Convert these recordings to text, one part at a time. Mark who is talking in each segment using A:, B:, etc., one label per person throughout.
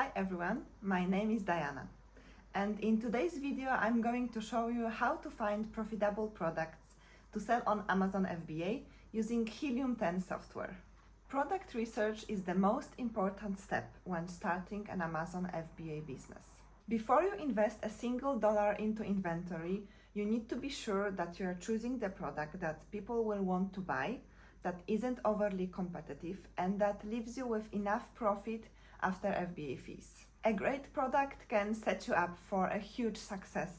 A: Hi everyone, my name is Diana, and in today's video I'm going to show you how to find profitable products to sell on Amazon FBA using Helium 10 software. Product research is the most important step when starting an Amazon FBA business. Before you invest a single dollar into inventory, you need to be sure that you are choosing the product that people will want to buy, that isn't overly competitive, and that leaves you with enough profit after FBA fees. A great product can set you up for a huge success,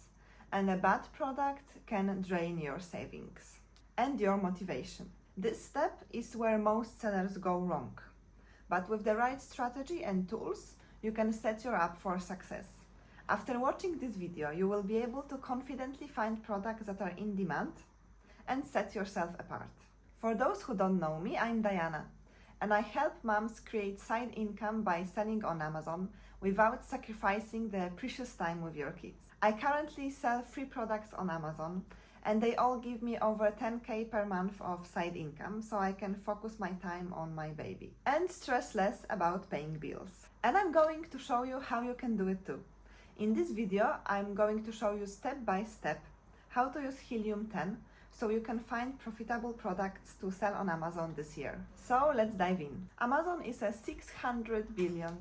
A: and a bad product can drain your savings and your motivation. This step is where most sellers go wrong, but with the right strategy and tools, you can set you up for success. After watching this video, you will be able to confidently find products that are in demand and set yourself apart. For those who don't know me, I'm Diana, and I help moms create side income by selling on Amazon without sacrificing the precious time with your kids. I currently sell 3 products on Amazon, and they all give me over 10K per month of side income, so I can focus my time on my baby and stress less about paying bills. And I'm going to show you how you can do it too. In this video, I'm going to show you step by step how to use Helium 10 so you can find profitable products to sell on Amazon this year. So let's dive in. Amazon is a $600 billion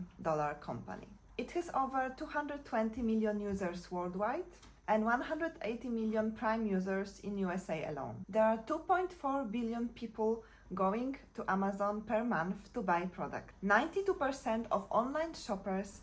A: company. It has over 220 million users worldwide and 180 million Prime users in USA alone. There are 2.4 billion people going to Amazon per month to buy products. 92% of online shoppers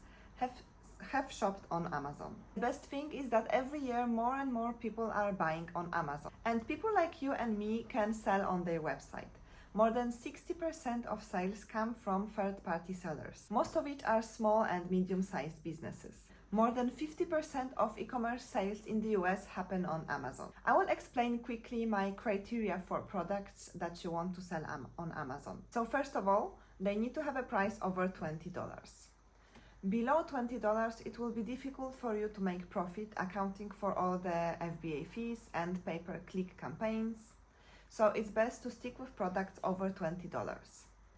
A: have shopped on Amazon. The best thing is that every year more and more people are buying on Amazon, and people like you and me can sell on their website. More than 60% of sales come from third-party sellers, most of which are small and medium-sized businesses. More than 50% of e-commerce sales in the US happen on Amazon. I will explain quickly my criteria for products that you want to sell on Amazon. So first of all, they need to have a price over $20. Below $20, it will be difficult for you to make profit, accounting for all the FBA fees and pay-per-click campaigns. So it's best to stick with products over $20.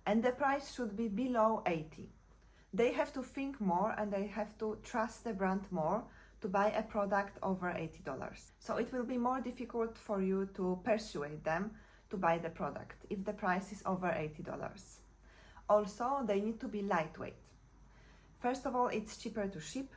A: And the price should be below $80. They have to think more and they have to trust the brand more to buy a product over $80. So it will be more difficult for you to persuade them to buy the product if the price is over $80. Also, they need to be lightweight. First of all, it's cheaper to ship,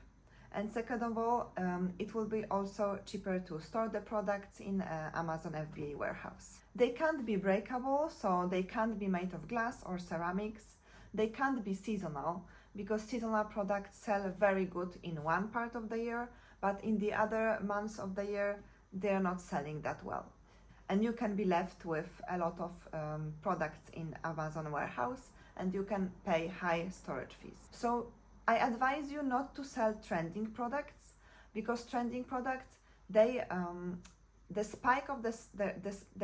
A: and second of all, it will be also cheaper to store the products in Amazon FBA warehouse. They can't be breakable, so they can't be made of glass or ceramics. They can't be seasonal, because seasonal products sell very good in one part of the year, but in the other months of the year, they're not selling that well. And you can be left with a lot of products in Amazon warehouse, and you can pay high storage fees. So I advise you not to sell trending products, because trending products, they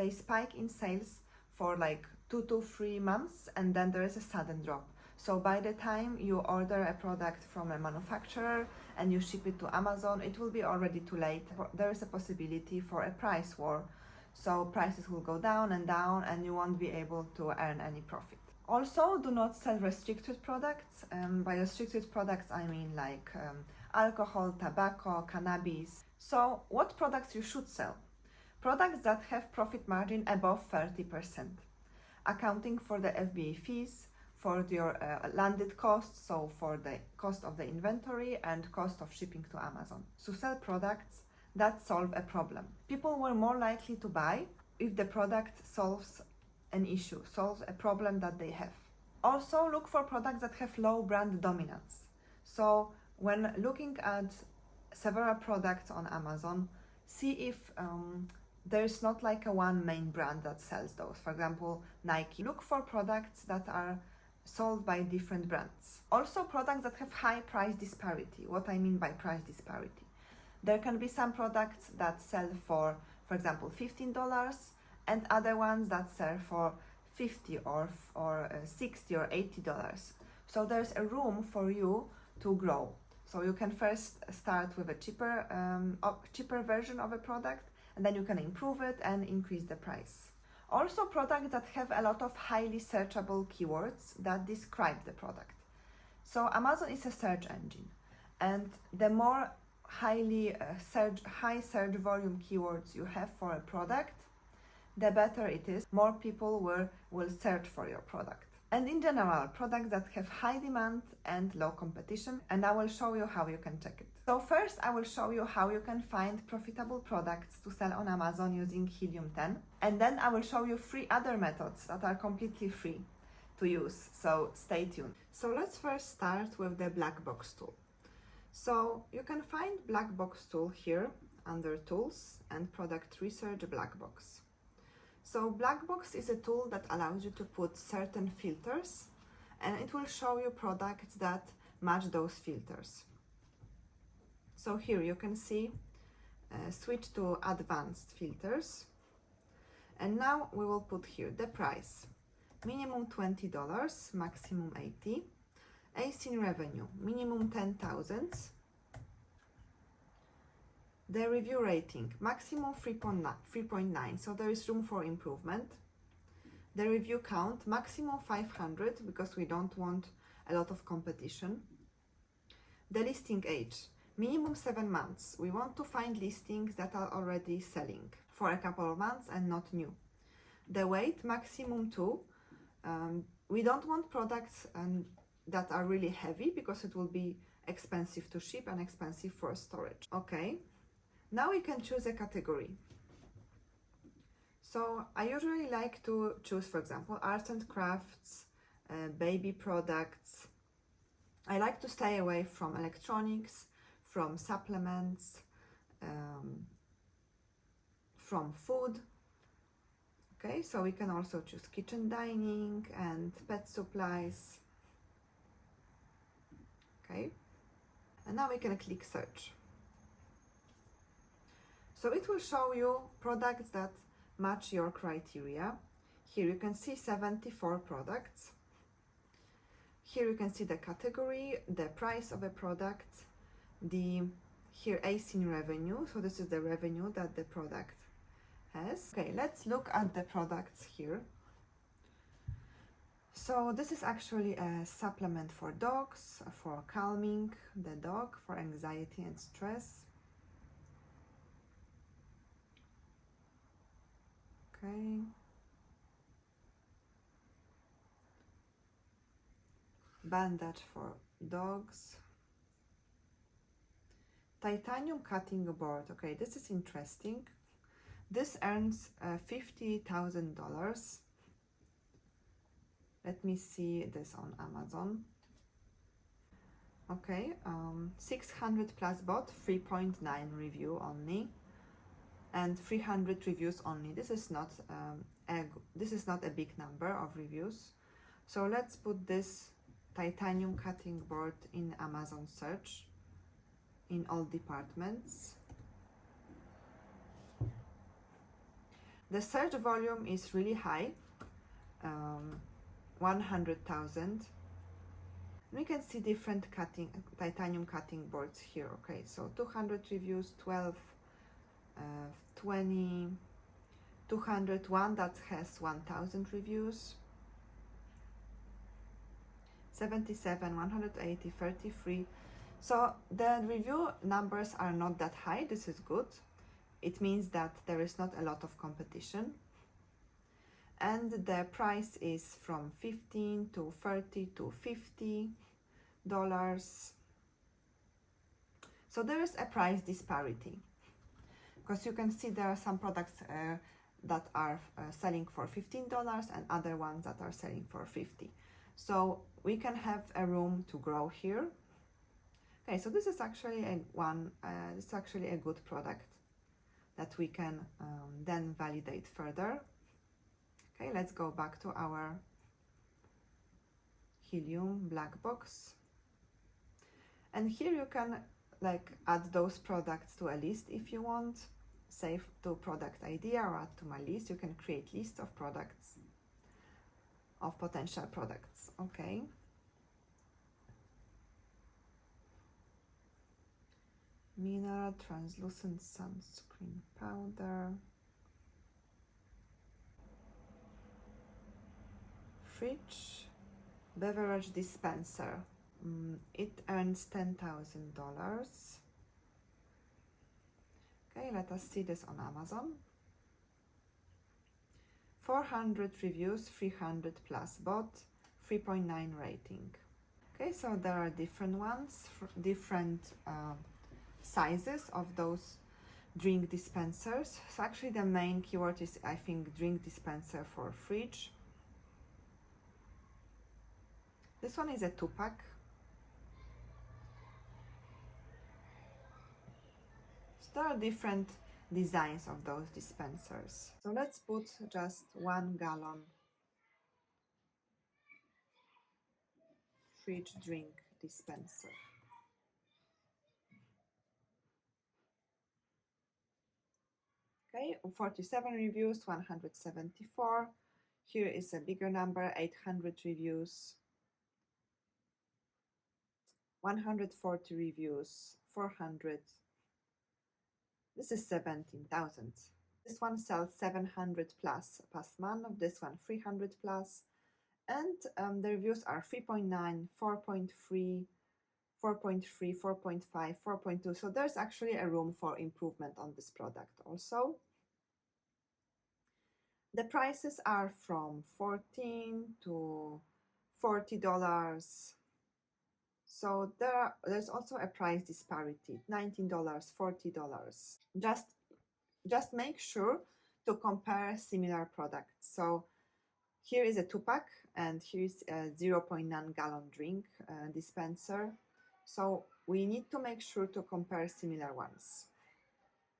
A: spike in sales for like 2 to 3 months, and then there is a sudden drop. So by the time you order a product from a manufacturer and you ship it to Amazon, it will be already too late. There is a possibility for a price war. So prices will go down and you won't be able to earn any profit. Also, do not sell restricted products. By restricted products, I mean like alcohol, tobacco, cannabis. So what products you should sell? Products that have profit margin above 30%, accounting for the FBA fees, for your landed costs, so for the cost of the inventory and cost of shipping to Amazon. So sell products that solve a problem. People were more likely to buy if the product solves an issue, solves a problem that they have. Also, look for products that have low brand dominance. So when looking at several products on Amazon, see if there's not like a one main brand that sells those. For example, Nike. Look for products that are sold by different brands. Also, products that have high price disparity. What I mean by price disparity? There can be some products that sell for example, $15, and other ones that sell for $50 or $60 or $80. So there's a room for you to grow. So you can first start with a cheaper version of a product, and then you can improve it and increase the price. Also, products that have a lot of highly searchable keywords that describe the product. So Amazon is a search engine, and the more high search volume keywords you have for a product, the better it is. More people will search for your product. And in general, products that have high demand and low competition, and I will show you how you can check it. So first, I will show you how you can find profitable products to sell on Amazon using Helium 10, and then I will show you 3 other methods that are completely free to use, so stay tuned. So let's first start with the black box tool. So you can find black box tool here under Tools and Product Research Black Box. So black box is a tool that allows you to put certain filters, and it will show you products that match those filters. So here you can see switch to advanced filters, and now we will put here the price, minimum $20, maximum $80, ASIN revenue, minimum 10,000, the review rating, maximum 3.9, so there is room for improvement. The review count, maximum 500, because we don't want a lot of competition. The listing age, minimum 7 months. We want to find listings that are already selling for a couple of months and not new. The weight, maximum 2. We don't want products that are really heavy, because it will be expensive to ship and expensive for storage. Okay. Now we can choose a category. So I usually like to choose, for example, arts and crafts, baby products. I like to stay away from electronics, from supplements, from food. Okay, so we can also choose kitchen dining and pet supplies. Okay, and now we can click search. So it will show you products that match your criteria. Here you can see 74 products. Here you can see the category, the price of a product, here ASIN revenue. So this is the revenue that the product has. Okay, let's look at the products here. So this is actually a supplement for dogs, for calming the dog, for anxiety and stress. Okay. Bandage for dogs. Titanium cutting board. Okay, this is interesting. This earns $50,000. Let me see this on Amazon. Okay, 600 plus bot, 3.9 review only, and 300 reviews only. This is not a big number of reviews. So let's put this titanium cutting board in Amazon search in all departments. The search volume is really high, 100,000. We can see different titanium cutting boards here. Okay, so 200 reviews, 12, 20, 201 that has 1,000 reviews, 77, 180, 33. So the review numbers are not that high. This is good. It means that there is not a lot of competition. And the price is from $15 to $30 to $50. So there is a price disparity, because you can see there are some products that are selling for $15 and other ones that are selling for $50. So we can have a room to grow here. Okay, so this is actually a good product that we can then validate further. Okay, let's go back to our Helium black box. And here you can add those products to a list if you want. Save to product idea or add to my list. You can create lists of products, of potential products. Okay. Mineral translucent sunscreen powder. Fridge beverage dispenser. It earns $10,000. Okay, let us see this on Amazon. 400 reviews, 300 plus bought, 3.9 rating. Okay, so there are different ones, different sizes of those drink dispensers. So actually the main keyword is, I think, drink dispenser for fridge. This one is a 2-pack. So there are different designs of those dispensers. So let's put just 1 gallon fridge drink dispenser. Okay, 47 reviews, 174. Here is a bigger number, 800 reviews, 140 reviews, 400. This is 17,000. This one sells 700 plus past month, this one 300 plus. And the reviews are 3.9, 4.3, 4.3, 4.5, 4.2. So there's actually a room for improvement on this product also. The prices are from $14 to $40. So there's also a price disparity, $19, $40. Just make sure to compare similar products. So here is a 2-pack and here is a 0.9 gallon drink dispenser. So we need to make sure to compare similar ones.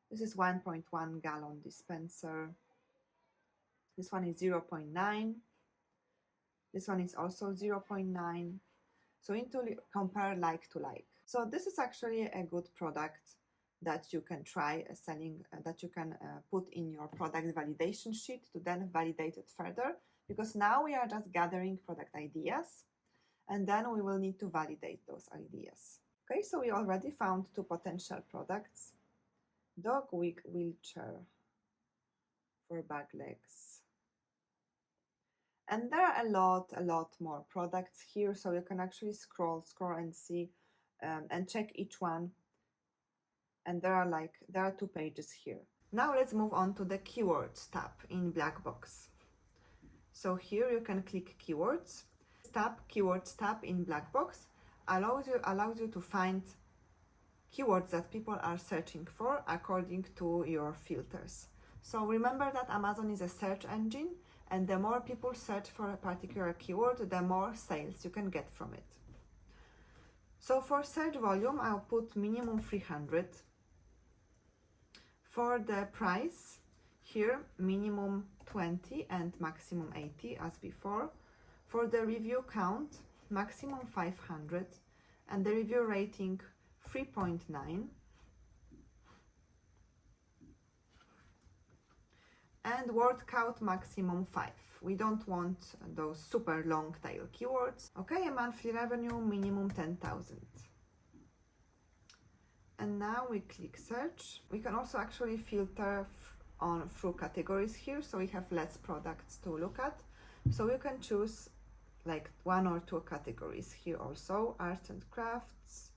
A: This is 1.1 gallon dispenser. This one is 0.9. This one is also 0.9. So we need to compare like to like. So this is actually a good product that you can try selling, that you can put in your product validation sheet to then validate it further, because now we are just gathering product ideas and then we will need to validate those ideas. Okay, so we already found 2 potential products. Dog wheelchair for back legs. And there are a lot more products here, so you can actually scroll and see and check each one. And there are 2 pages here. Now let's move on to the keywords tab in black box. So here you can click keywords. Keywords tab in black box allows you to find keywords that people are searching for according to your filters. So remember that Amazon is a search engine, and the more people search for a particular keyword, the more sales you can get from it. So for search volume, I'll put minimum 300. For the price, here minimum 20 and maximum 80 as before. For the review count, maximum 500 and the review rating 3.9. And word count maximum 5. We don't want those super long tail keywords. Okay, a monthly revenue minimum 10,000. And now we click search. We can also actually filter through categories here, so we have less products to look at. So you can choose like 1 or 2 categories here also, arts and crafts,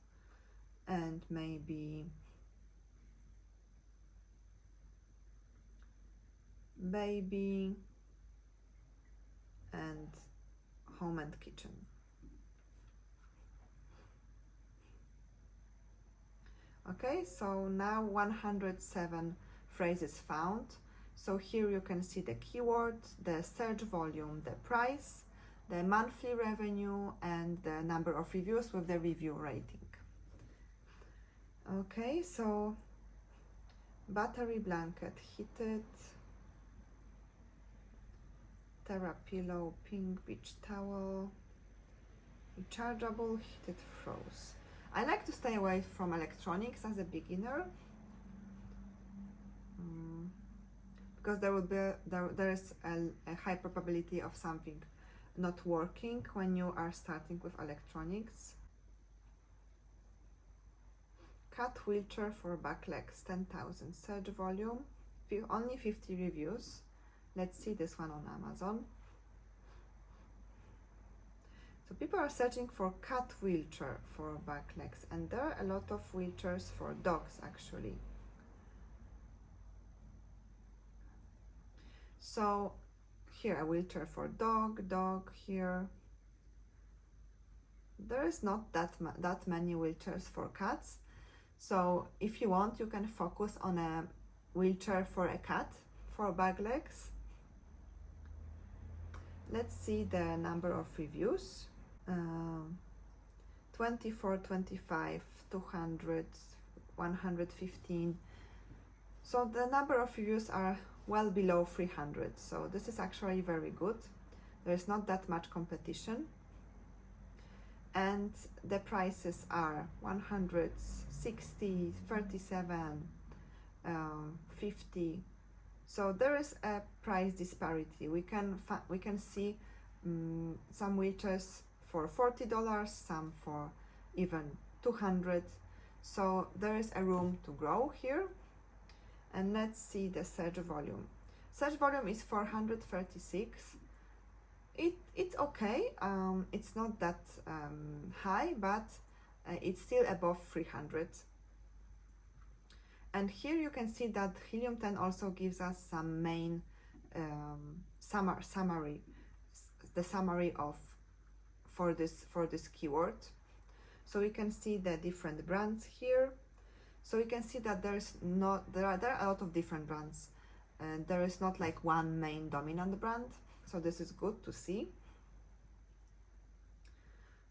A: and maybe baby and home and kitchen. Okay, so now 107 phrases found. So here you can see the keyword, the search volume, the price, the monthly revenue, and the number of reviews with the review rating. Okay, so battery blanket heated, Terra pillow, pink beach towel, rechargeable heated froze. I like to stay away from electronics as a beginner because there is a high probability of something not working when you are starting with electronics. Cat wheelchair for back legs, 10,000 search volume, only 50 reviews. Let's see this one on Amazon. So people are searching for cat wheelchair for back legs, and there are a lot of wheelchairs for dogs actually. So here a wheelchair for dog here. There is not that many wheelchairs for cats. So if you want, you can focus on a wheelchair for a cat for back legs. Let's see the number of reviews. 24, 25, 200, 115. So the number of reviews are well below 300. So this is actually very good. There is not that much competition. And the prices are 160, 37, 50. So there is a price disparity. We can see some wheelchairs for $40, some for even 200. So there is a room to grow here. And let's see the search volume. Search volume is 436. It's okay. It's not that high, but it's still above 300. And here you can see that Helium 10 also gives us some main summary, the summary of for this keyword. So we can see the different brands here. So you can see that there are a lot of different brands, and there is not like one main dominant brand. So this is good to see.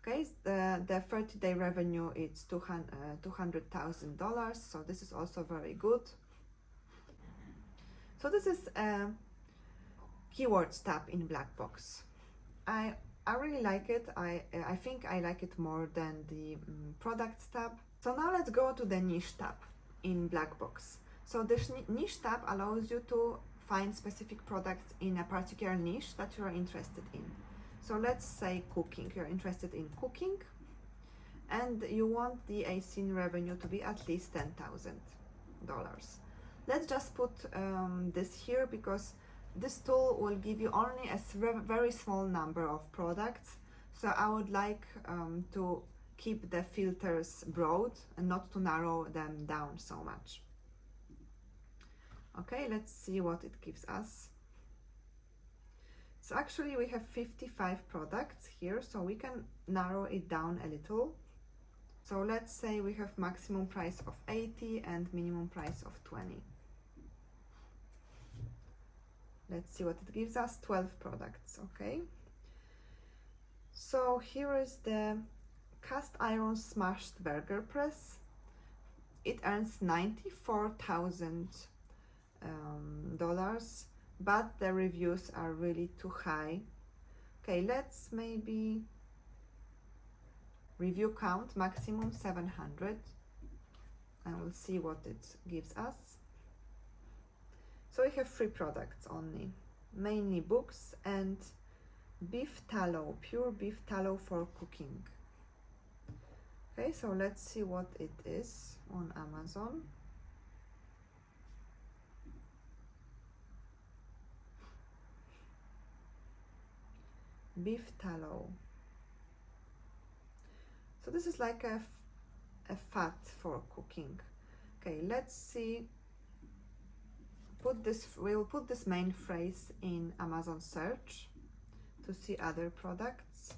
A: Okay, the 30-day revenue is $200,000. So this is also very good. So this is a keywords tab in black box. I really like it. I think I like it more than the products tab. So now let's go to the niche tab in black box. So this niche tab allows you to find specific products in a particular niche that you are interested in. So let's say cooking. You're interested in cooking and you want the ASIN revenue to be at least $10,000. Let's just put this here because this tool will give you only a very small number of products. So I would like to keep the filters broad and not to narrow them down so much. Okay, let's see what it gives us. So actually we have 55 products here, so we can narrow it down a little. So let's say we have maximum price of 80 and minimum price of 20. Let's see what it gives us. 12 products. Okay, so here is the cast iron smashed burger press. It earns $94,000, but the reviews are really too high. Okay, let's maybe review count maximum 700 and we'll see what it gives us. So we have 3 products only, mainly books and beef tallow, pure beef tallow for cooking. Okay, so let's see what it is on Amazon. Beef tallow. So this is like a fat for cooking. Okay, let's see. We'll put this main phrase in Amazon search to see other products.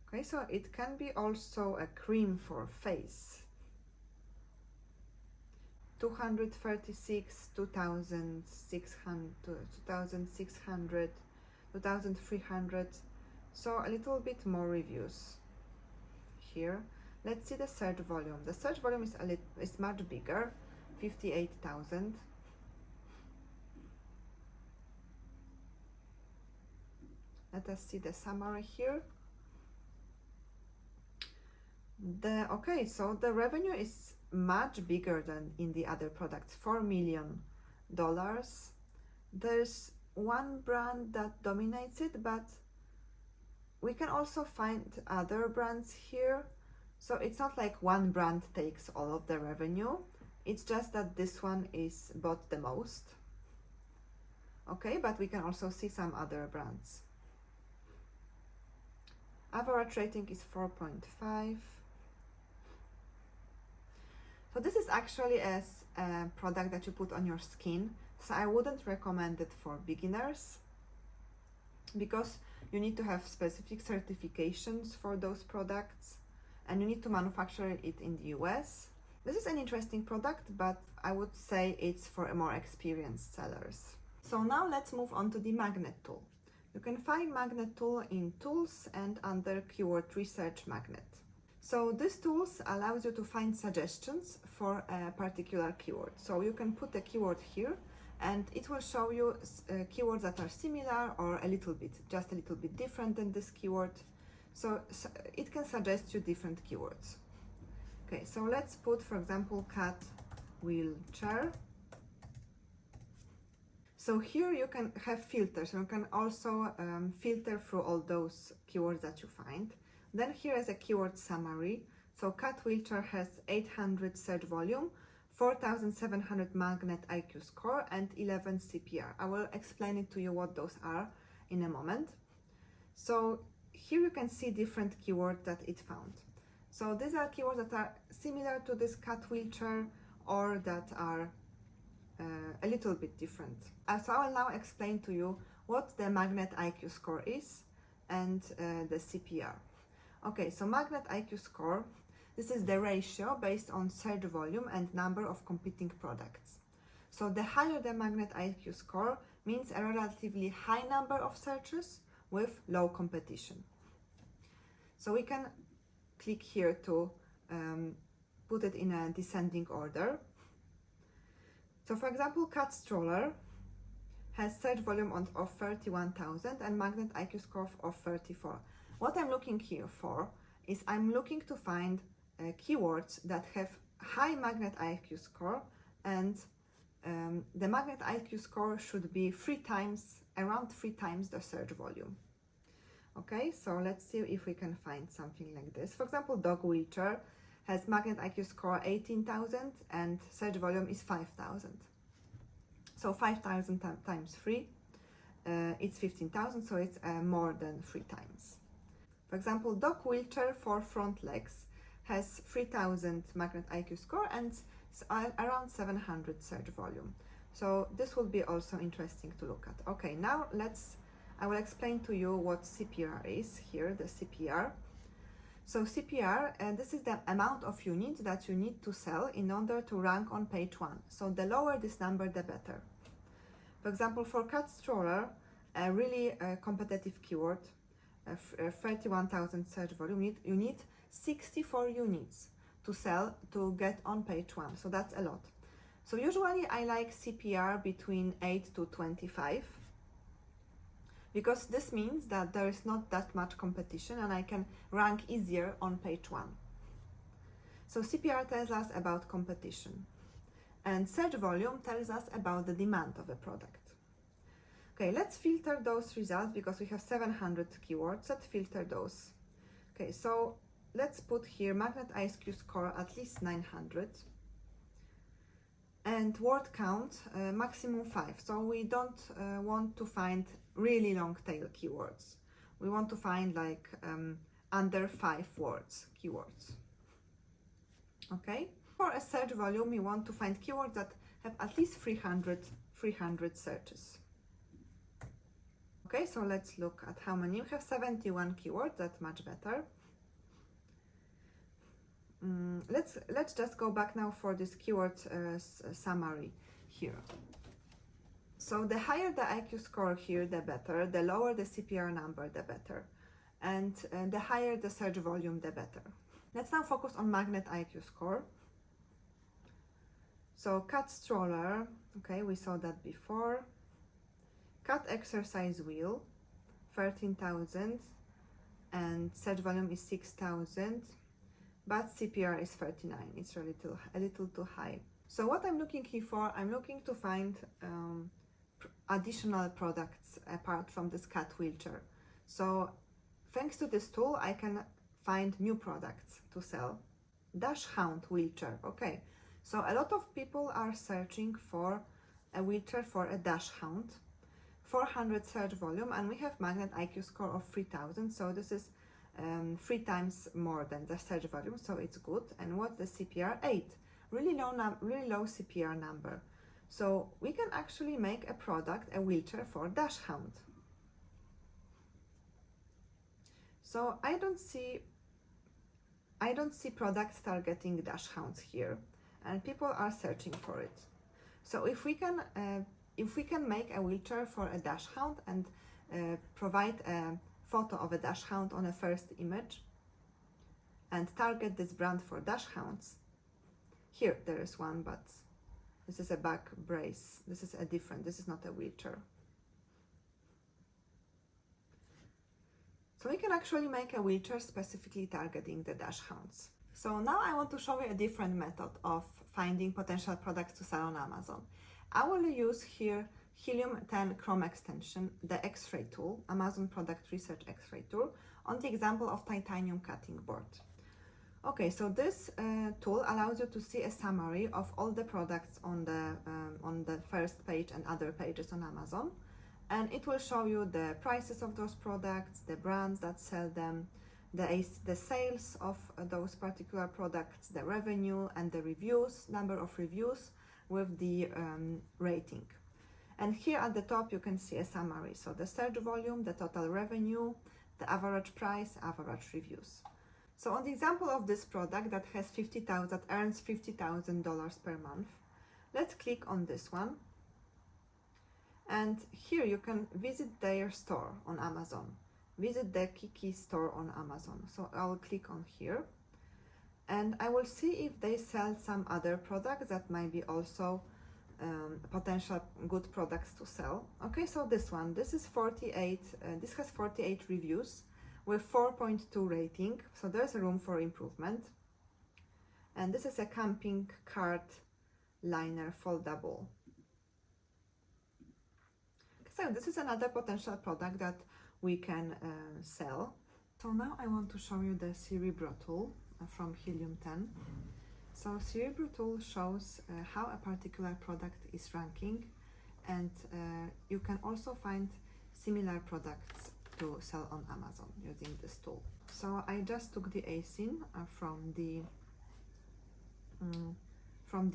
A: Okay, so it can be also a cream for face. 236, 2,600, 2,600, 2,300. So a little bit more reviews here. Let's see the search volume. The search volume is much bigger, 58,000. Let us see the summary here. Okay, so the revenue is much bigger than in the other products, $4 million. There's one brand that dominates it, but we can also find other brands here. So it's not like one brand takes all of the revenue. It's just that this one is bought the most. Okay, but we can also see some other brands. Average rating is 4.5. So this is actually a product that you put on your skin. So I wouldn't recommend it for beginners because you need to have specific certifications for those products and you need to manufacture it in the US. This is an interesting product, but I would say it's for more experienced sellers. So now let's move on to the magnet tool. You can find magnet tool in tools and under keyword research magnet. So this tools allows you to find suggestions for a particular keyword. So you can put a keyword here and it will show you keywords that are similar or just a little bit different than this keyword. So it can suggest you different keywords. Okay, so let's put, for example, cat wheelchair. So here you can have filters. You can also filter through all those keywords that you find. Then here is a keyword summary. So cat wheelchair has 800 search volume, 4,700 magnet IQ score, and 11 CPR. I will explain it to you what those are in a moment. So here you can see different keywords that it found. So these are keywords that are similar to this cat wheelchair or that are a little bit different. So I will now explain to you what the magnet IQ score is and the CPR. Okay, so magnet IQ score, this is the ratio based on search volume and number of competing products. So the higher the magnet IQ score means a relatively high number of searches with low competition. So we can click here to put it in a descending order. So for example, cat stroller has search volume of 31,000 and magnet IQ score of 34. What I'm looking here for is I'm looking to find keywords that have high magnet IQ score and the magnet IQ score should be around three times the search volume. Okay, so let's see if we can find something like this. For example, dog wheelchair has magnet IQ score 18,000 and search volume is 5,000. So 5,000 times 3, it's 15,000, so it's more than 3 times. For example, dog wheelchair for front legs has 3,000 magnet IQ score and around 700 search volume. So this will be also interesting to look at. Okay, now I will explain to you what CPR is here, the CPR. So CPR, this is the amount of units that you need to sell in order to rank on page 1. So the lower this number, the better. For example, for cat stroller, a really competitive keyword, 31,000 search volume, you need 64 units to sell to get on page 1. So that's a lot. So usually I like CPR between 8 to 25. Because this means that there is not that much competition and I can rank easier on page 1. So CPR tells us about competition and search volume tells us about the demand of a product. Okay, let's filter those results because we have 700 keywords. Let's filter those. Okay, so let's put here magnet IQ score at least 900 and word count maximum 5. So we don't want to find really long tail keywords. We want to find like under 5 words keywords. Okay, for a search volume we want to find keywords that have at least 300 searches. Okay, so let's look at how many. We have 71 keywords. That's much better. Let's just go back now for this keyword summary here. So the higher the IQ score here, the better. The lower the CPR number, the better. And the higher the search volume, the better. Let's now focus on magnet IQ score. So cat stroller, okay, we saw that before. Cat exercise wheel, 13,000 and search volume is 6,000, but CPR is 39. It's a little too high. So what I'm looking here for, I'm looking to find additional products apart from this cat wheelchair. So thanks to this tool, I can find new products to sell. Dash hound wheelchair. Okay, so a lot of people are searching for a wheelchair for a dash hound. 400 search volume, and we have magnet IQ score of 3000, so this is 3 times more than the search volume, so it's good. And what's the CPR? 8. Really low CPR number. So we can actually make a product, a wheelchair for dachshund. So I don't see products targeting dachshunds here, and people are searching for it. So if we can make a wheelchair for a dachshund and provide a photo of a dachshund on a first image and target this brand for dachshunds. Here there is one, but this is a back brace. This is not a wheelchair. So we can actually make a wheelchair specifically targeting the dachshunds. So now I want to show you a different method of finding potential products to sell on Amazon. I will use here Helium 10 Chrome extension, the X-ray tool, Amazon Product Research X-ray tool, on the example of titanium cutting board. Okay, so this tool allows you to see a summary of all the products on the first page and other pages on Amazon, and it will show you the prices of those products, the brands that sell them, the sales of those particular products, the revenue, and the reviews, number of reviews with the rating. And here at the top you can see a summary, so the search volume, the total revenue, the average price, average reviews. So on the example of this product that has that earns $50,000 per month, let's click on this one. And here you can visit their store on Amazon. Visit the Kiki store on Amazon. So I'll click on here and I will see if they sell some other products that might be also potential good products to sell. Okay, so this has 48 reviews with 4.2 rating, so there's a room for improvement. And this is a camping cart liner foldable. So this is another potential product that we can sell. So now I want to show you the Cerebro tool from Helium 10. So Cerebro tool shows how a particular product is ranking, and you can also find similar products to sell on Amazon using this tool. So I just took the ASIN from the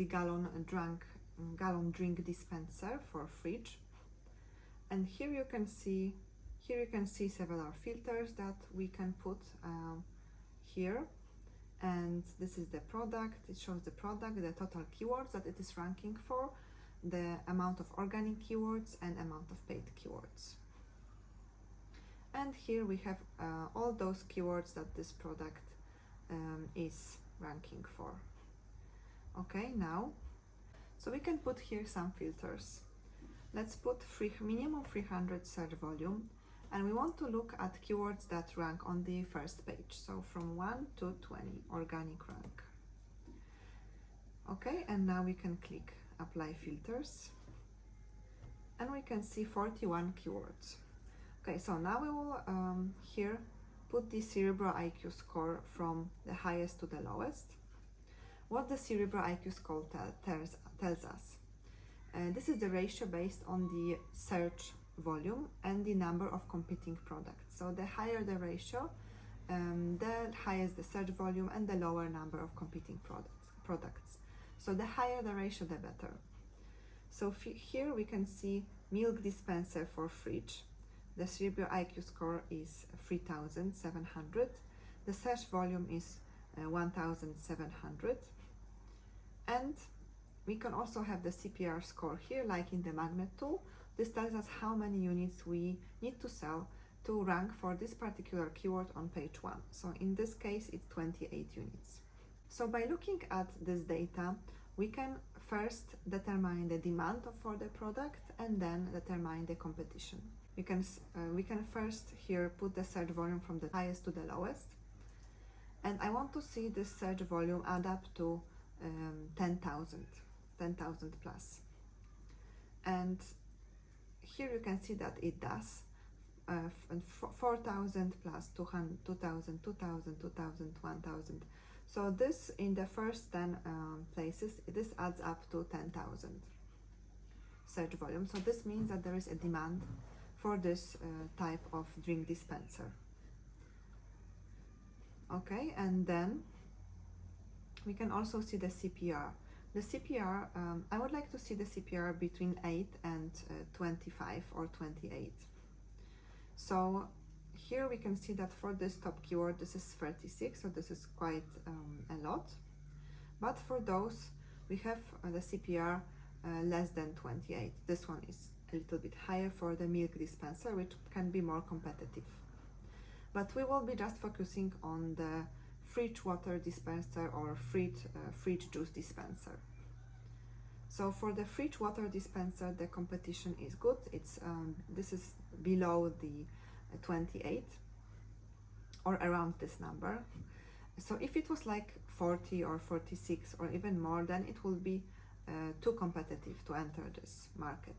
A: gallon drink dispenser for fridge, and here you can see several filters that we can put here. And this is the product. It shows the product, the total keywords that it is ranking for, the amount of organic keywords and amount of paid keywords. And here we have all those keywords that this product is ranking for. Okay, now, so we can put here some filters. Let's put minimum 300 search volume. And we want to look at keywords that rank on the first page. So from 1 to 20, organic rank. Okay, and now we can click apply filters. And we can see 41 keywords. Okay, so now we will here put the Cerebro IQ score from the highest to the lowest. What the Cerebro IQ score tells us. This is the ratio based on the search volume and the number of competing products. So the higher the ratio, the higher is the search volume and the lower number of competing products. So the higher the ratio, the better. So here we can see milk dispenser for fridge. The Cerebro IQ score is 3,700. The search volume is 1,700. And we can also have the CPR score here, like in the magnet tool. This tells us how many units we need to sell to rank for this particular keyword on page 1. So in this case, it's 28 units. So by looking at this data, we can first determine the demand for the product and then determine the competition. We can first here put the search volume from the highest to the lowest. And I want to see this search volume add up to 10,000 plus. And here you can see that it does. 4,000 plus 2,000, 2,000, 2,000, 1,000. So this, in the first 10 places, this adds up to 10,000. search volume. So this means that there is a demand for this type of drink dispenser. Okay, and then we can also see the CPR. The CPR, I would like to see the CPR between 8 and 25 or 28. So here we can see that for this top keyword, this is 36, so this is quite a lot. But for those, we have the CPR less than 28. This one is a little bit higher for the milk dispenser, which can be more competitive. But we will be just focusing on the fridge water dispenser or fridge juice dispenser. So for the fridge water dispenser, the competition is good. It's this is below the 28 or around this number. So if it was like 40 or 46 or even more, then it will be too competitive to enter this market.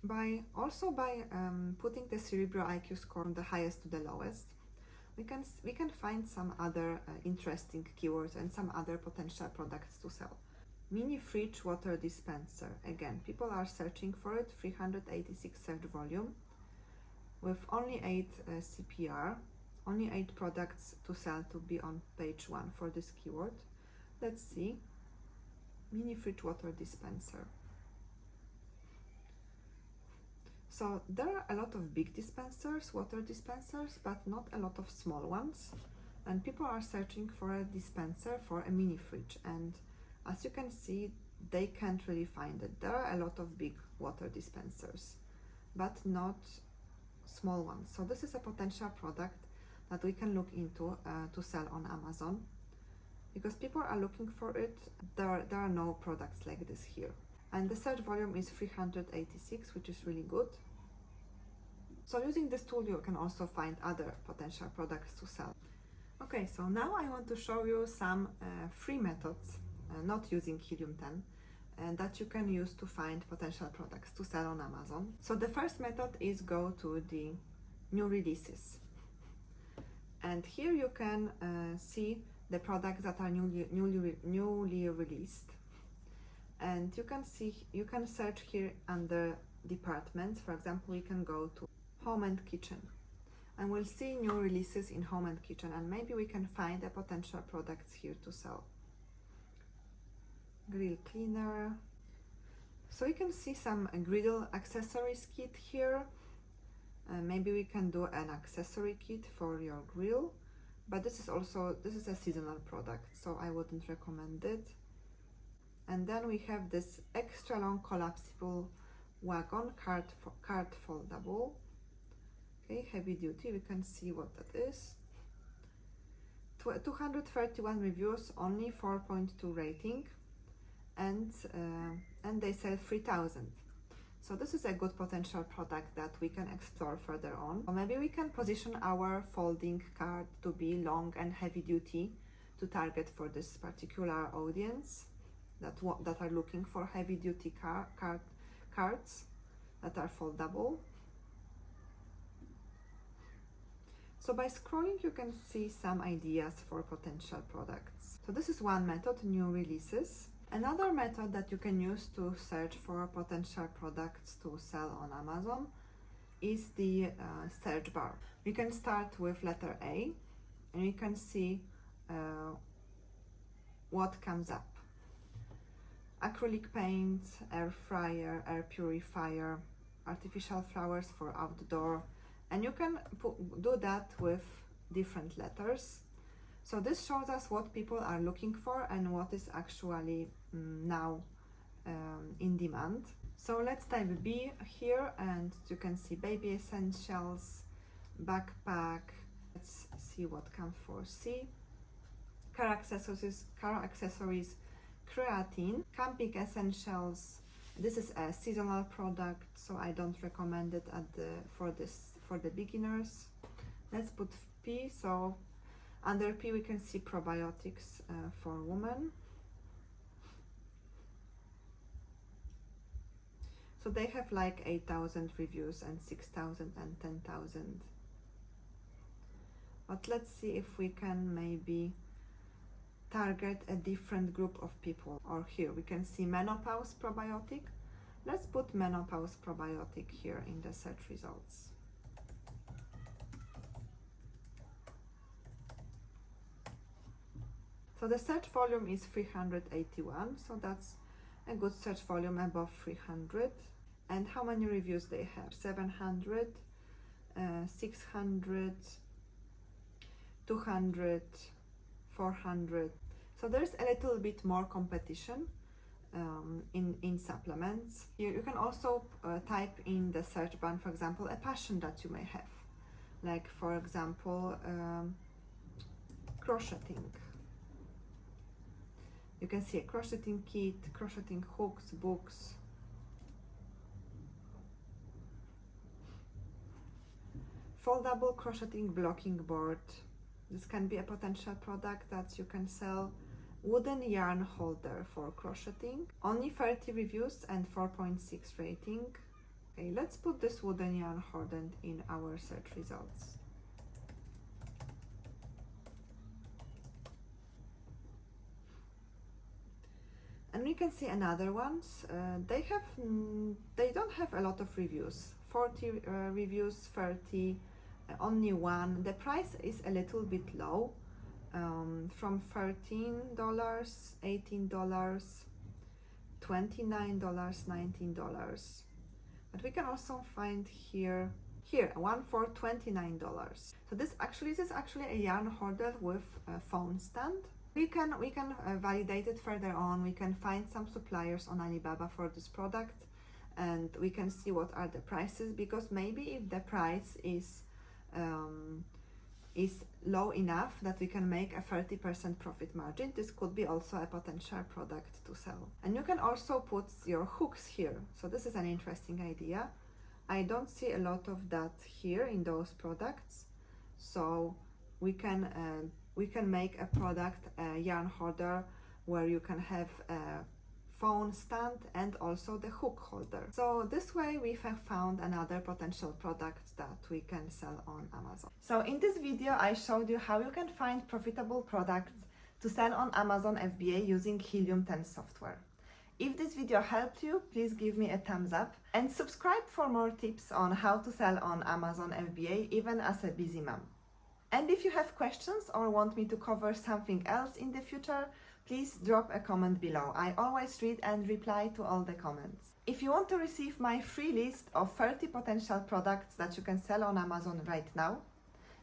A: By putting the Cerebro IQ score from the highest to the lowest, we can find some other interesting keywords and some other potential products to sell. Mini fridge water dispenser. Again, people are searching for it. 386 search volume with only 8 CPR, only 8 products to sell to be on page 1 for this keyword. Let's see. Mini fridge water dispenser. So there are a lot of big dispensers, water dispensers, but not a lot of small ones. And people are searching for a dispenser for a mini fridge. And as you can see, they can't really find it. There are a lot of big water dispensers, but not small ones. So this is a potential product that we can look into to sell on Amazon, because people are looking for it. There are no products like this here. And the search volume is 386, which is really good. So using this tool, you can also find other potential products to sell. Okay, so now I want to show you some free methods, not using Helium 10, that you can use to find potential products to sell on Amazon. So the first method is go to the new releases. And here you can see the products that are newly released. And you can search here under departments. For example, we can go to home and kitchen, and we'll see new releases in home and kitchen, and maybe we can find a potential products here to sell. Grill cleaner. So you can see some griddle accessories kit here. Maybe we can do an accessory kit for your grill, but this is a seasonal product, so I wouldn't recommend it. And then we have this extra long collapsible wagon cart foldable. Okay, heavy duty. We can see what that is. 231 reviews, only 4.2 rating, and they sell 3,000. So this is a good potential product that we can explore further on. Or maybe we can position our folding cart to be long and heavy duty to target for this particular audience that are looking for heavy duty carts that are foldable. So by scrolling, you can see some ideas for potential products. So this is one method, new releases. Another method that you can use to search for potential products to sell on Amazon is the search bar. We can start with letter A, and you can see what comes up. Acrylic paint, air fryer, air purifier, artificial flowers for outdoor, and you can do that with different letters. So this shows us what people are looking for and what is actually now in demand. So let's type B here, and you can see baby essentials, backpack. Let's see what comes for C. Car accessories, creatine, camping essentials. This is a seasonal product, so I don't recommend it for the beginners. Let's put P. So under P we can see probiotics for women. So they have like 8,000 reviews and 6,000 and 10,000. But let's see if we can maybe target a different group of people. Or here we can see menopause probiotic. Let's put menopause probiotic here in the search results. So the search volume is 381, so that's a good search volume above 300. And how many reviews they have? 700, 600, 200, 400. So there's a little bit more competition in supplements. You can also type in the search bar, for example, a passion that you may have. Like, for example, crocheting. You can see a crocheting kit, crocheting hooks, books. Foldable crocheting blocking board. This can be a potential product that you can sell. Wooden yarn holder for crocheting. Only 30 reviews and 4.6 rating. Okay, let's put this wooden yarn holder in our search results. And we can see another ones. They don't have a lot of reviews. 40 reviews, 30, only one. The price is a little bit low, from $13, $18, $29, $19. But we can also find here one for $29. So this is actually a yarn holder with a phone stand. We can validate it further on. We can find some suppliers on Alibaba for this product, and we can see what are the prices, because maybe if the price is low enough that we can make a 30% profit margin, this could be also a potential product to sell. And you can also put your hooks here. So this is an interesting idea. I don't see a lot of that here in those products. So we can make a product, a yarn holder, where you can have a phone stand and also the hook holder. So this way we have found another potential product that we can sell on Amazon. So in this video I showed you how you can find profitable products to sell on Amazon FBA using Helium 10 software. If this video helped you, please give me a thumbs up and subscribe for more tips on how to sell on Amazon FBA even as a busy mom. And if you have questions or want me to cover something else in the future, please drop a comment below. I always read and reply to all the comments. If you want to receive my free list of 30 potential products that you can sell on Amazon right now,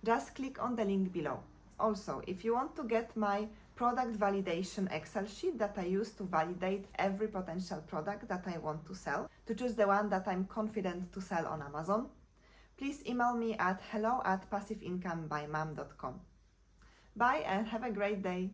A: just click on the link below. Also, if you want to get my product validation Excel sheet that I use to validate every potential product that I want to sell, to choose the one that I'm confident to sell on Amazon, please email me at hello@passiveincomebymom.com. Bye and have a great day.